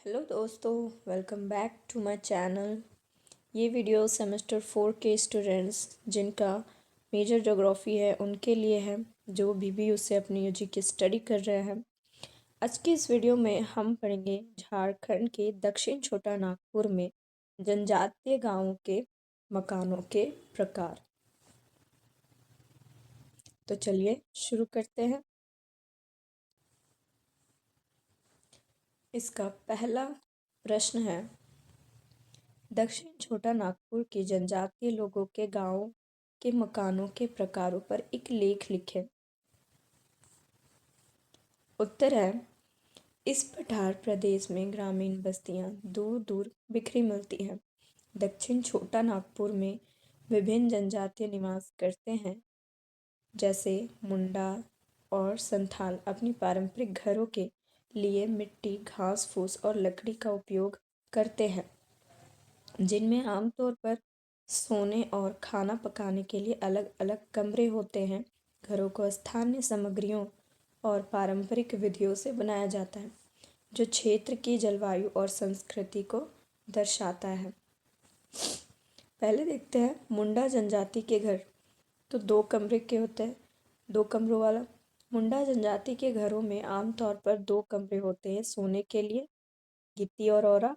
Hello दोस्तों, welcome back to my channel. ये video semester 4 के स्टूडेंट्स जिनका मेजर ज्योग्राफी है उनके लिए है, जो भी उससे अपनी यूजी की स्टडी कर रहे हैं। आज की इस वीडियो में हम पढ़ेंगे झारखंड के दक्षिण छोटा नागपुर में जनजातीय गांवों के मकानों के प्रकार। तो चलिए शुरू करते हैं। इसका पहला प्रश्न है, दक्षिण छोटा नागपुर के जनजातीय लोगों के गांवों के मकानों के प्रकारों पर एक लेख लिखें। उत्तर है, इस पठार प्रदेश में ग्रामीण बस्तियां दूर दूर बिखरी मिलती हैं। दक्षिण छोटा नागपुर में विभिन्न जनजातीय निवास करते हैं, जैसे मुंडा और संथाल अपनी पारंपरिक घरों के लिए मिट्टी, घास फूस और लकड़ी का उपयोग करते हैं, जिनमें आमतौर पर सोने और खाना पकाने के लिए अलग अलग कमरे होते हैं। घरों को स्थानीय सामग्रियों और पारंपरिक विधियों से बनाया जाता है, जो क्षेत्र की जलवायु और संस्कृति को दर्शाता है। पहले देखते हैं मुंडा जनजाति के घर। तो 2 कमरे के होते हैं, 2 कमरों वाला। मुंडा जनजाति के घरों में आमतौर पर 2 कमरे होते हैं, सोने के लिए गिट्टी और औरा,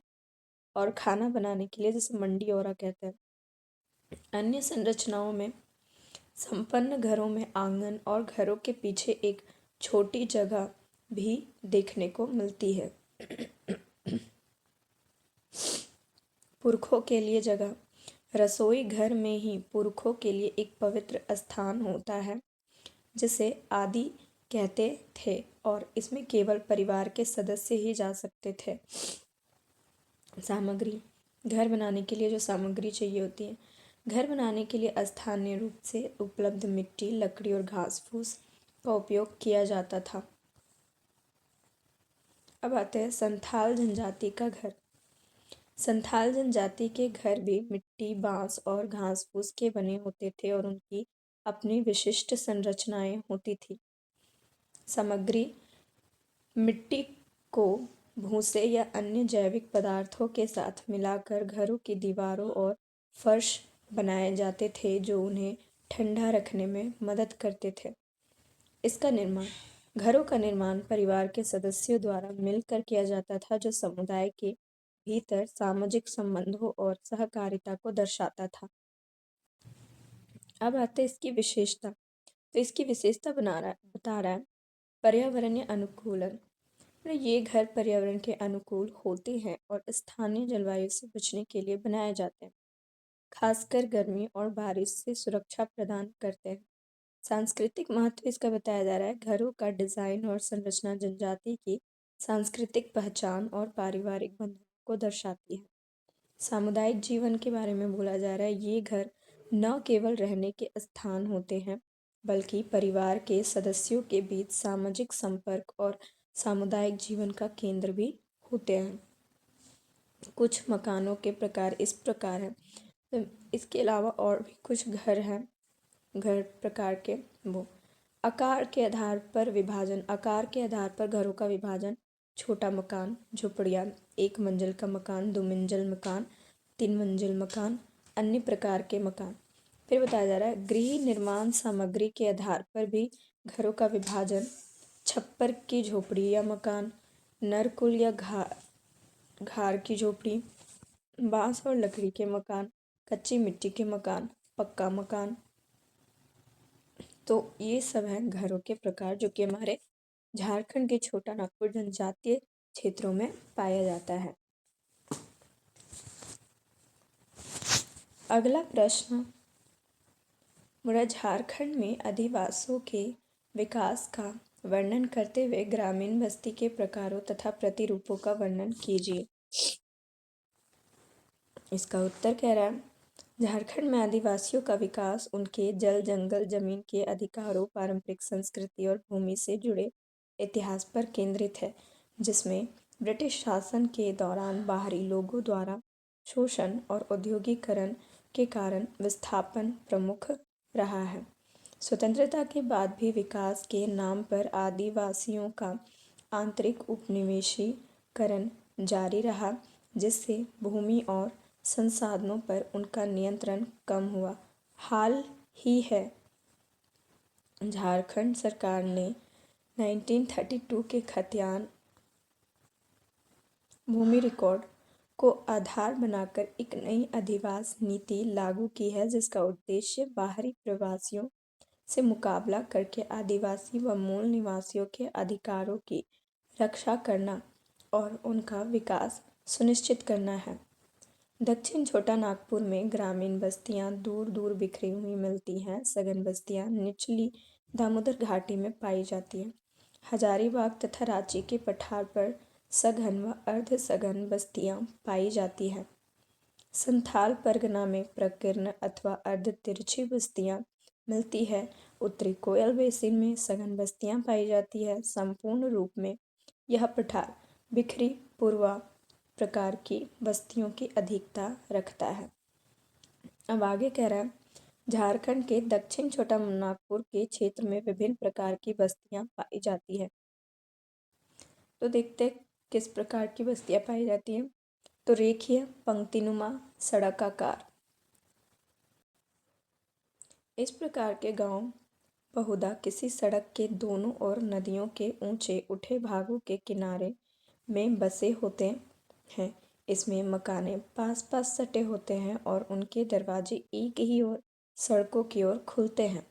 और खाना बनाने के लिए जिसे मंडी औरा कहते हैं। अन्य संरचनाओं में संपन्न घरों में आंगन और घरों के पीछे एक छोटी जगह भी देखने को मिलती है। पुरखों के लिए जगह। रसोई घर में ही पुरखों के लिए एक पवित्र स्थान होता है, जिसे आदि कहते थे, और इसमें केवल परिवार के सदस्य ही जा सकते थे। सामग्री। घर बनाने के लिए जो सामग्री चाहिए होती है, घर बनाने के लिए स्थानीय रूप से उपलब्ध मिट्टी, लकड़ी और घास फूस का उपयोग किया जाता था। अब आते हैं संथाल जनजाति का घर। संथाल जनजाति के घर भी मिट्टी, बांस और घास फूस के बने होते थे, और उनकी अपनी विशिष्ट संरचनाएं होती थी। सामग्री। मिट्टी को भूसे या अन्य जैविक पदार्थों के साथ मिलाकर घरों की दीवारों और फर्श बनाए जाते थे, जो उन्हें ठंडा रखने में मदद करते थे। इसका निर्माण। घरों का निर्माण परिवार के सदस्यों द्वारा मिलकर किया जाता था, जो समुदाय के भीतर सामाजिक संबंधों और सहकारिता को दर्शाता था। अब आते हैं इसकी विशेषता। तो इसकी विशेषता बता रहा है पर्यावरणीय अनुकूलन। ये घर पर्यावरण के अनुकूल होते हैं और स्थानीय जलवायु से बचने के लिए बनाए जाते हैं, खासकर गर्मी और बारिश से सुरक्षा प्रदान करते हैं। सांस्कृतिक महत्व इसका बताया जा रहा है। घरों का डिजाइन और संरचना जनजाति की सांस्कृतिक पहचान और पारिवारिक बंधन को दर्शाती है। सामुदायिक जीवन के बारे में बोला जा रहा है। ये घर न केवल रहने के स्थान होते हैं, बल्कि परिवार के सदस्यों के बीच सामाजिक संपर्क और सामुदायिक जीवन का केंद्र भी होते हैं। कुछ मकानों के प्रकार इस प्रकार हैं। तो इसके अलावा और भी कुछ घर हैं, घर प्रकार के वो आकार के आधार पर विभाजन। आकार के आधार पर घरों का विभाजन। छोटा मकान, झुपड़ियाँ, 1 मंजिल का मकान, 2 मंजिल मकान, 3 मंजिल मकान, अन्य प्रकार के मकान। फिर बताया जा रहा है गृह निर्माण सामग्री के आधार पर भी घरों का विभाजन। छप्पर की झोपड़ी या मकान, नरकुल या घार की झोपड़ी, बांस और लकड़ी के मकान, कच्ची मिट्टी के मकान, पक्का मकान। तो ये सब हैं घरों के प्रकार, जो कि हमारे झारखंड के छोटा नागपुर जनजातीय क्षेत्रों में पाया जाता है। अगला प्रश्न, मुझे झारखंड में आदिवासियों के विकास का वर्णन करते हुए ग्रामीण बस्ती के प्रकारों तथा प्रतिरूपों का वर्णन कीजिए। इसका उत्तर कह रहा है, झारखंड में आदिवासियों का विकास उनके जल, जंगल, जमीन के अधिकारों, पारंपरिक संस्कृति और भूमि से जुड़े इतिहास पर केंद्रित है, जिसमें ब्रिटिश शासन के दौरान बाहरी लोगों द्वारा शोषण और औद्योगिकरण के कारण विस्थापन प्रमुख रहा है। स्वतंत्रता के बाद भी विकास के नाम पर आदिवासियों का आंतरिक उपनिवेशीकरण जारी रहा, जिससे भूमि और संसाधनों पर उनका नियंत्रण कम हुआ। हाल ही है झारखंड सरकार ने 1932 के खतियान भूमि रिकॉर्ड को आधार बनाकर एक नई अधिवास नीति लागू की है, जिसका उद्देश्य बाहरी प्रवासियों से मुकाबला करके आदिवासी व मूल निवासियों के अधिकारों की रक्षा करना और उनका विकास सुनिश्चित करना है। दक्षिण छोटा नागपुर में ग्रामीण बस्तियां दूर दूर बिखरी हुई मिलती हैं। सघन बस्तियां निचली दामोदर घाटी में पाई जाती हैं। हजारीबाग तथा रांची के पठार पर सघन व अर्ध सघन बस्तियां पाई जाती हैं। संथाल परगना में प्रकीर्ण अथवा अर्ध तिरछी बस्तियां मिलती है। उत्तरी कोयल बेसिन में सघन बस्तियां पाई जाती है। संपूर्ण रूप में यह पठार बिखरी पूर्वा प्रकार की बस्तियों की अधिकता रखता है। अब आगे कह रहा है, झारखंड के दक्षिण छोटा नागपुर के क्षेत्र में विभिन्न प्रकार की बस्तियां पाई जाती है। तो देखते हैं किस प्रकार की बस्तियां पाई जाती हैं। तो रेखीय पंक्तिनुमा सड़काकार, इस प्रकार के गांव बहुधा किसी सड़क के दोनों ओर नदियों के ऊंचे उठे भागों के किनारे में बसे होते हैं। इसमें मकाने पास पास सटे होते हैं और उनके दरवाजे एक ही ओर सड़कों की ओर खुलते हैं।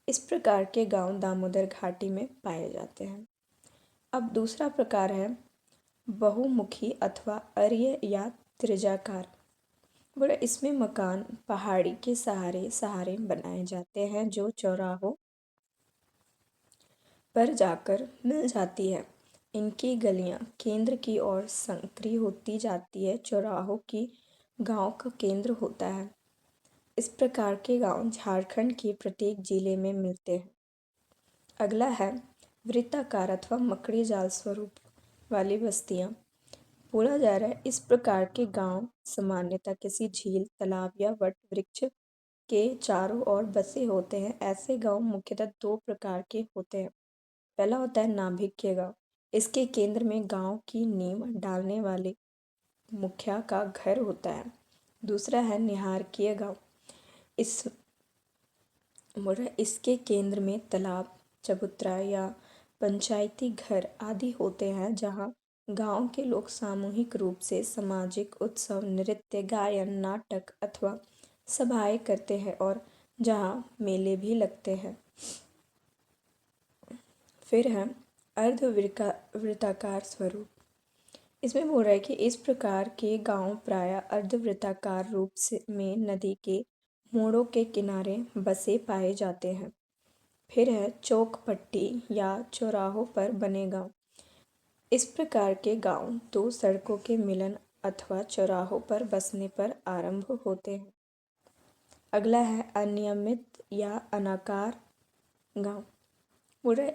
इस प्रकार के गांव दामोदर घाटी में पाए जाते हैं। अब दूसरा प्रकार है बहुमुखी अथवा अर्य या त्रिज्याकार। बोले इसमें मकान पहाड़ी के सहारे सहारे बनाए जाते हैं, जो चौराहों पर जाकर मिल जाती है। इनकी गलियां केंद्र की ओर संकरी होती जाती है। चौराहों की गांव का केंद्र होता है। इस प्रकार के गांव झारखंड के प्रत्येक जिले में मिलते हैं। अगला है वृत्ताकार अथवा मकड़ी जाल स्वरूप वाली बस्तियां। बोला जा रहा है इस प्रकार के गांव सामान्यतः किसी झील, तालाब या वट वृक्ष के चारों ओर बसे होते हैं। ऐसे गांव मुख्यतः दो प्रकार के होते हैं। पहला होता है नाभिकीय गांव। इसके केंद्र में गांव की नींव डालने वाले मुखिया का घर होता है। दूसरा है निहारकीय गांव। इसके केंद्र में तालाब, चबूतरा या पंचायती घर आदि होते हैं, जहां गांव के लोग सामूहिक रूप से सामाजिक उत्सव, नृत्य, गायन, नाटक अथवा सभाएं करते हैं और जहां मेले भी लगते हैं। फिर है अर्धवृत्ताकार स्वरूप। इसमें बोल रहा है कि इस प्रकार के गांव प्रायः अर्धवृत्ताकार रूप से में नदी के मोड़ों के किनारे बसे पाए जाते हैं। फिर है चौक पट्टी या चौराहों पर बने गांव। इस प्रकार के गांव दो सड़कों के मिलन अथवा चौराहों पर बसने पर आरंभ होते हैं। अगला है अनियमित या अनाकार गांव।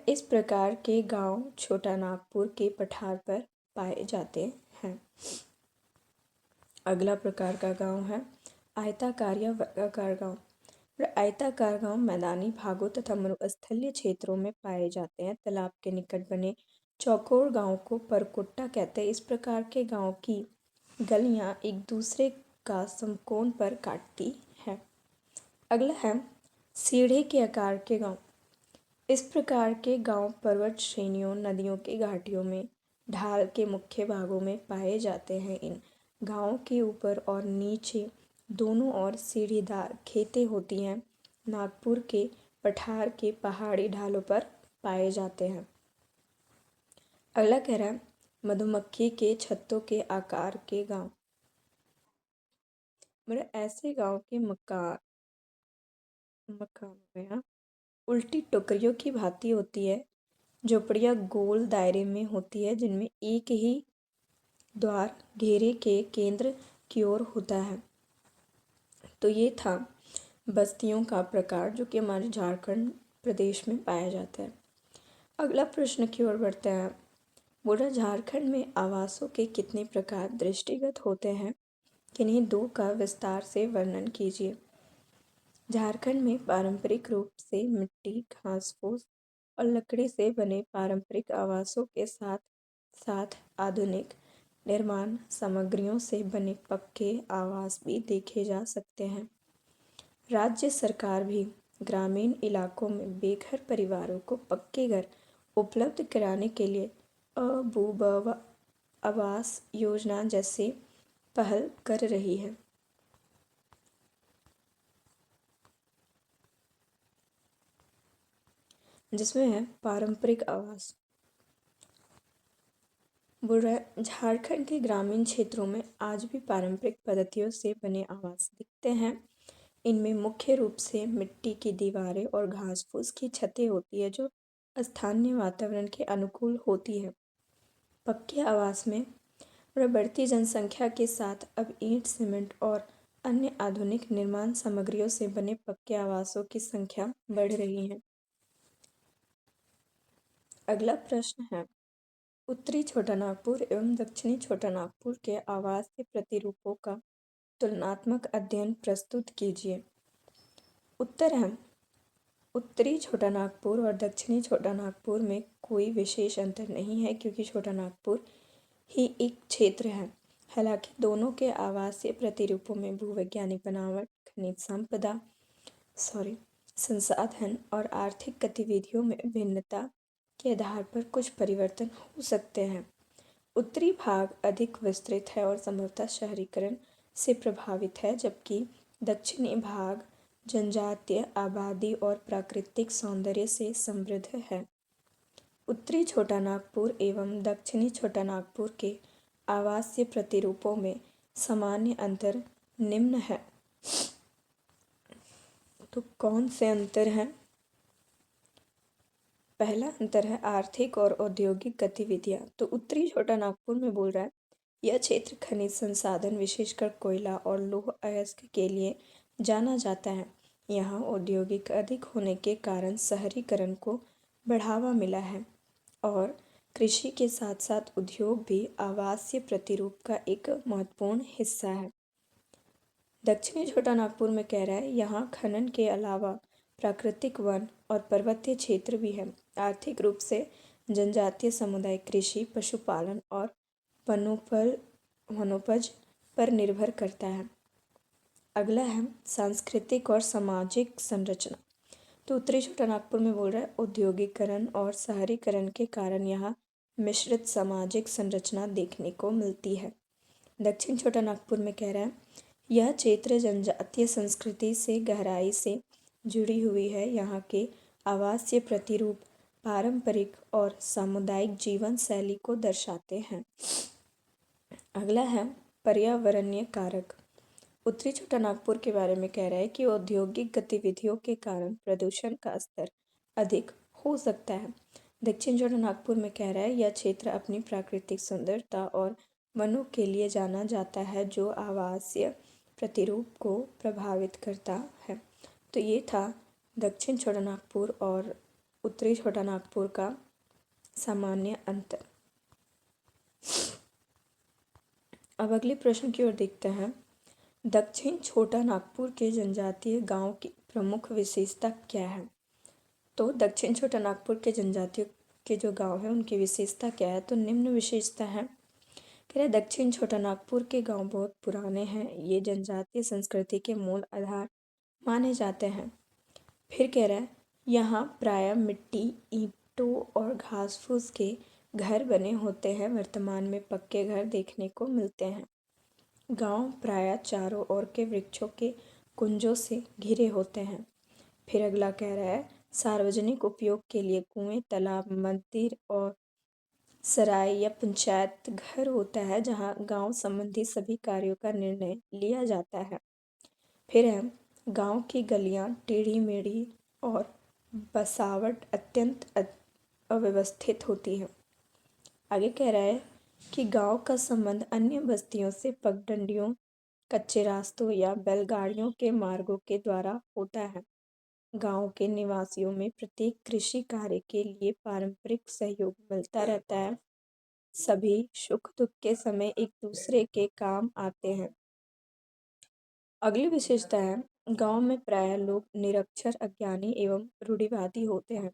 इस प्रकार के गांव छोटा नागपुर के पठार पर पाए जाते हैं। अगला प्रकार का गांव है आयताकार या वर्गाकार गांव। आयताकार गांव मैदानी भागों तथा मरुस्थलीय क्षेत्रों में पाए जाते हैं। तालाब के निकट बने चौकोर गांव को परकुट्टा कहते हैं। इस प्रकार के गांव की गलियां एक दूसरे का समकोण पर काटती है। अगला है सीढ़े के आकार के गांव। इस प्रकार के गांव पर्वत श्रेणियों, नदियों की घाटियों में ढाल के मुख्य भागों में पाए जाते हैं। इन गांवों के ऊपर और नीचे दोनों ओर सीढ़ीदार खेतें होती हैं। नागपुर के पठार के पहाड़ी ढालों पर पाए जाते हैं। अगला कह रहा है मधुमक्खी के छत्तों के आकार के गांव। मतलब ऐसे गांव के मकान में उल्टी टोकरियों की भांति होती है। झोपड़ियाँ गोल दायरे में होती है, जिनमें एक ही द्वार घेरे के केंद्र की ओर होता है। तो ये था बस्तियों का प्रकार, जो कि हमारे झारखंड प्रदेश में पाया जाता है। अगला प्रश्न की ओर बढ़ते हैं। बोला झारखंड में आवासों के कितने प्रकार दृष्टिगत होते हैं, किन्हीं दो का विस्तार से वर्णन कीजिए। झारखंड में पारंपरिक रूप से मिट्टी, घास फूस और लकड़ी से बने पारंपरिक आवासों के साथ साथ आधुनिक निर्माण सामग्रियों से बने पक्के आवास भी देखे जा सकते हैं। राज्य सरकार भी ग्रामीण इलाकों में बेघर परिवारों को पक्के घर उपलब्ध कराने के लिए अबूबवा आवास योजना जैसे पहल कर रही है। जिसमें है पारंपरिक आवास। झारखंड के ग्रामीण क्षेत्रों में आज भी पारंपरिक पद्धतियों से बने आवास दिखते हैं। इनमें मुख्य रूप से मिट्टी की दीवारें और घास फूस की छतें होती है जो स्थानीय वातावरण के अनुकूल होती है। पक्के आवास में बढ़ती जनसंख्या के साथ अब ईंट सीमेंट और अन्य आधुनिक निर्माण सामग्रियों से बने पक्के आवासों की संख्या बढ़ रही है। अगला प्रश्न है, उत्तरी छोटा नागपुर एवं दक्षिणी छोटा नागपुर के आवास के प्रतिरूपों का तुलनात्मक अध्ययन प्रस्तुत कीजिए। उत्तर है, उत्तरी छोटा नागपुर और दक्षिणी छोटा नागपुर में कोई विशेष अंतर नहीं है क्योंकि छोटा नागपुर ही एक क्षेत्र है। हालांकि दोनों के आवासीय प्रतिरूपों में भूवैज्ञानिक बनावट, खनिज संपदा संसाधन और आर्थिक गतिविधियों में भिन्नता के आधार पर कुछ परिवर्तन हो सकते हैं। उत्तरी भाग अधिक विस्तृत है और संभवतः शहरीकरण से प्रभावित है, जबकि दक्षिणी भाग जनजातीय आबादी और प्राकृतिक सौंदर्य से समृद्ध है। उत्तरी छोटा नागपुर एवं दक्षिणी छोटा नागपुर के आवासीय प्रतिरूपों में सामान्य अंतर निम्न है। तो कौन से अंतर हैं? पहला अंतर है आर्थिक और औद्योगिक गतिविधियां। तो उत्तरी छोटा नागपुर में बोल रहा है, यह क्षेत्र खनिज संसाधन विशेषकर कोयला और लौह अयस्क के लिए जाना जाता है। यहाँ औद्योगिक अधिक होने के कारण शहरीकरण को बढ़ावा मिला है और कृषि के साथ साथ उद्योग भी आवासीय प्रतिरूप का एक महत्वपूर्ण हिस्सा है। दक्षिणी छोटा नागपुर में कह रहा है, यहाँ खनन के अलावा प्राकृतिक वन और पर्वतीय क्षेत्र भी है। आर्थिक रूप से जनजातीय समुदाय कृषि, पशुपालन और वनोपज पर निर्भर करता है। अगला है सांस्कृतिक और सामाजिक संरचना। तो उत्तरी छोटा नागपुर में बोल रहा है, औद्योगिकरण और शहरीकरण के कारण यहाँ मिश्रित सामाजिक संरचना देखने को मिलती है। दक्षिण छोटा नागपुर में कह रहा है, यह क्षेत्र जनजातीय संस्कृति से गहराई से जुड़ी हुई है। यहाँ के आवासीय प्रतिरूप पारंपरिक और सामुदायिक जीवन शैली को दर्शाते हैं। अगला है पर्यावरणीय कारक। उत्तरी छोटा नागपुर के बारे में कह रहा है कि औद्योगिक गतिविधियों के कारण प्रदूषण का स्तर अधिक हो सकता है। दक्षिण छोटा नागपुर में कह रहा है, यह क्षेत्र अपनी प्राकृतिक सुंदरता और वनों के लिए जाना जाता है जो आवासीय प्रतिरूप को प्रभावित करता है। तो ये था दक्षिण छोटा नागपुर और उत्तरी छोटा नागपुर का सामान्य अंतर। अब अगले प्रश्न की ओर देखते हैं, दक्षिण छोटा नागपुर के जनजातीय गांव की प्रमुख विशेषता क्या है? तो दक्षिण छोटा नागपुर के जनजातियों के जो गांव है उनकी विशेषता क्या है? तो निम्न विशेषता है। कह रहे दक्षिण छोटा नागपुर के गांव बहुत पुराने हैं, ये जनजातीय संस्कृति के मूल आधार माने जाते हैं। फिर कह रहा है, यहाँ प्रायः मिट्टी, ईंटों और घास फूस के घर बने होते हैं। वर्तमान में पक्के घर देखने को मिलते हैं। गांव प्रायः चारों ओर के वृक्षों के कुंजों से घिरे होते हैं। फिर अगला कह रहा है, सार्वजनिक उपयोग के लिए कुएं, तालाब, मंदिर और सराय या पंचायत घर होता है जहां गांव संबंधी सभी कार्यों का निर्णय लिया जाता है। फिर है, गांव की गलियां टेढ़ी मेढ़ी और बसावट अत्यंत अव्यवस्थित होती है। आगे कह रहा है कि गांव का संबंध अन्य बस्तियों से पगडंडियों, कच्चे रास्तों या बैलगाड़ियों के मार्गों के द्वारा होता है। गांव के निवासियों में प्रत्येक कृषि कार्य के लिए पारंपरिक सहयोग मिलता रहता है। सभी सुख दुख के समय एक दूसरे के काम आते हैं। अगली विशेषता है, गांव में प्रायः लोग निरक्षर, अज्ञानी एवं रूढ़िवादी होते हैं।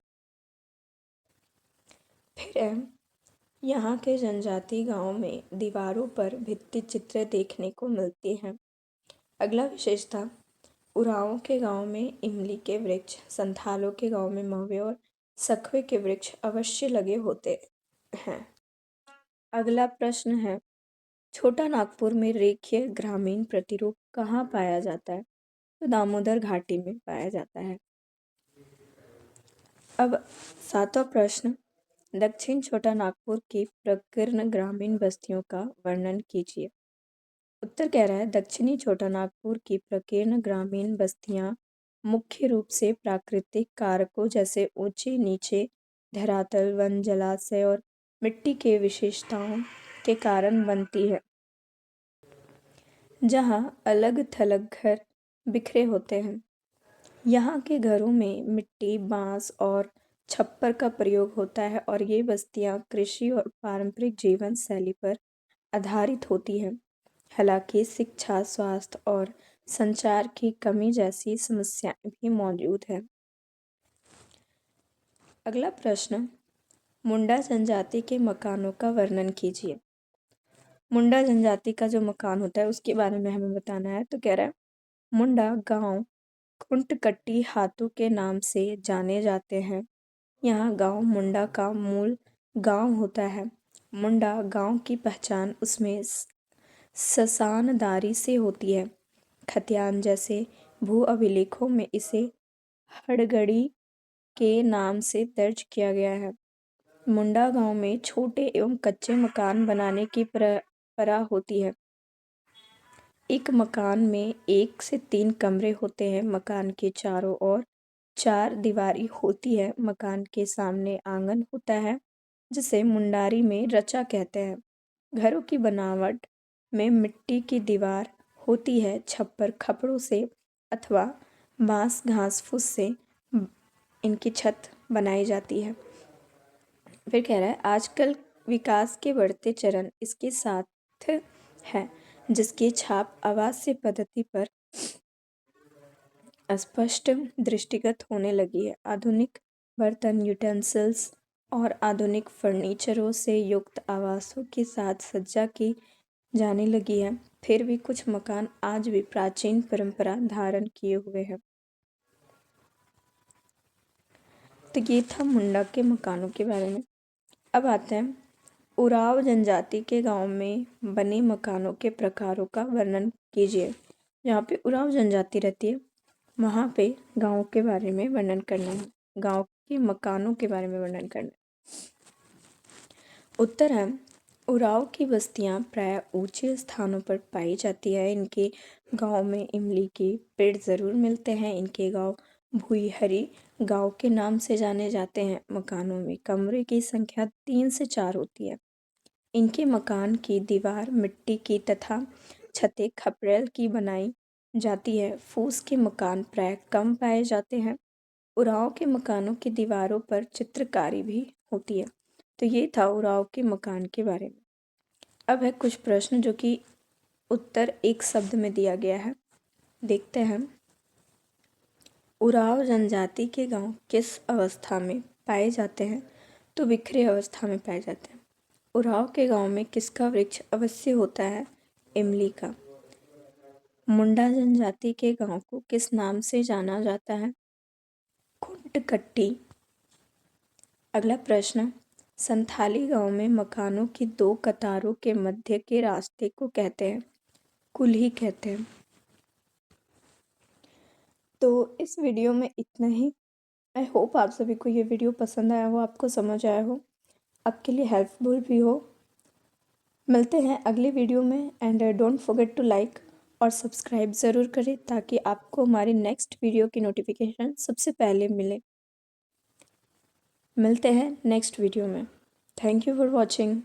फिर है, यहाँ के जनजाति गांव में दीवारों पर भित्ति चित्र देखने को मिलती हैं। अगला विशेषता, उरांव के गांव में इमली के वृक्ष, संथालों के गांव में महुए और सखुए के वृक्ष अवश्य लगे होते हैं। अगला प्रश्न है, छोटा नागपुर में रेखीय ग्रामीण प्रतिरूप कहाँ पाया जाता है? तो दामोदर घाटी में पाया जाता है। अब 7वां प्रश्न, दक्षिण छोटा नागपुर की प्रकीर्ण ग्रामीण बस्तियों का वर्णन कीजिए। उत्तर कह रहा है, दक्षिणी छोटा नागपुर की प्रकीर्ण ग्रामीण बस्तियां मुख्य रूप से प्राकृतिक कारकों जैसे ऊंचे नीचे धरातल, वन, जलाशय और मिट्टी के विशेषताओं के कारण बनती है, जहां अलग थलग घर बिखरे होते हैं। यहाँ के घरों में मिट्टी, बांस और छप्पर का प्रयोग होता है और ये बस्तियां कृषि और पारंपरिक जीवन शैली पर आधारित होती हैं। हालांकि शिक्षा, स्वास्थ्य और संचार की कमी जैसी समस्याएं भी मौजूद हैं। अगला प्रश्न, मुंडा जनजाति के मकानों का वर्णन कीजिए। मुंडा जनजाति का जो मकान होता है उसके बारे में हमें बताना है। तो कह रहा है, मुंडा गांव खुंटकट्टी हाथों के नाम से जाने जाते हैं। यहाँ गांव मुंडा का मूल गांव होता है। मुंडा गांव की पहचान उसमें ससानदारी से होती है। खतियान जैसे भू अभिलेखों में इसे हड़गड़ी के नाम से दर्ज किया गया है। मुंडा गांव में छोटे एवं कच्चे मकान बनाने की परंपरा होती है। एक मकान में 1 से 3 कमरे होते हैं। मकान के चारों ओर 4 दीवारी होती है। मकान के सामने आंगन होता है जिसे मुंडारी में रचा कहते हैं। घरों की बनावट में मिट्टी की दीवार होती है। छप्पर खपड़ों से अथवा बांस घास फूस से इनकी छत बनाई जाती है। फिर कह रहा है, आजकल विकास के बढ़ते चरण इसके साथ है, जिसकी छाप आवासीय पद्धति पर स्पष्ट दृष्टिगत होने लगी है। आधुनिक बर्तन, यूटेंसिल्स और आधुनिक फर्नीचरों से युक्त आवासों के साथ सज्जा की जाने लगी है। फिर भी कुछ मकान आज भी प्राचीन परंपरा धारण किए हुए हैं। तो ये था मुंडा के मकानों के बारे में। अब आते हैं, उराव जनजाति के गांव में बने मकानों के प्रकारों का वर्णन कीजिए। जहाँ पे उराव जनजाति रहती है वहाँ पे गांव के बारे में वर्णन करना है, गांव के मकानों के बारे में वर्णन करना है। उत्तर है, उराव की बस्तियां प्राय ऊंचे स्थानों पर पाई जाती है। इनके गांव में इमली के पेड़ ज़रूर मिलते हैं। इनके गांव भुईहरी गांव के नाम से जाने जाते हैं। मकानों में कमरे की संख्या 3 से 4 होती है। इनके मकान की दीवार मिट्टी की तथा छतें खपरेल की बनाई जाती है। फूस के मकान प्राय कम पाए जाते हैं। उराव के मकानों की दीवारों पर चित्रकारी भी होती है। तो ये था उराव के मकान के बारे में। अब है कुछ प्रश्न जो कि उत्तर एक शब्द में दिया गया है, देखते हैं। उराव जनजाति के गांव किस अवस्था में पाए जाते हैं? तो बिखरे अवस्था में पाए जाते हैं। उराव के गांव में किसका वृक्ष अवश्य होता है? इमली का। मुंडा जनजाति के गांव को किस नाम से जाना जाता है? खुंटकट्टी। अगला प्रश्न, संथाली गांव में मकानों की 2 कतारों के मध्य के रास्ते को कहते हैं? कुल्ही कहते हैं। तो इस वीडियो में इतना ही। आई होप आप सभी को ये वीडियो पसंद आया हो, आपको समझ आया हो, आपके लिए हेल्पफुल भी हो। मिलते हैं अगले वीडियो में and don't forget to like और सब्सक्राइब ज़रूर करें ताकि आपको हमारी नेक्स्ट वीडियो की नोटिफिकेशन सबसे पहले मिले। मिलते हैं नेक्स्ट वीडियो में। Thank you for watching.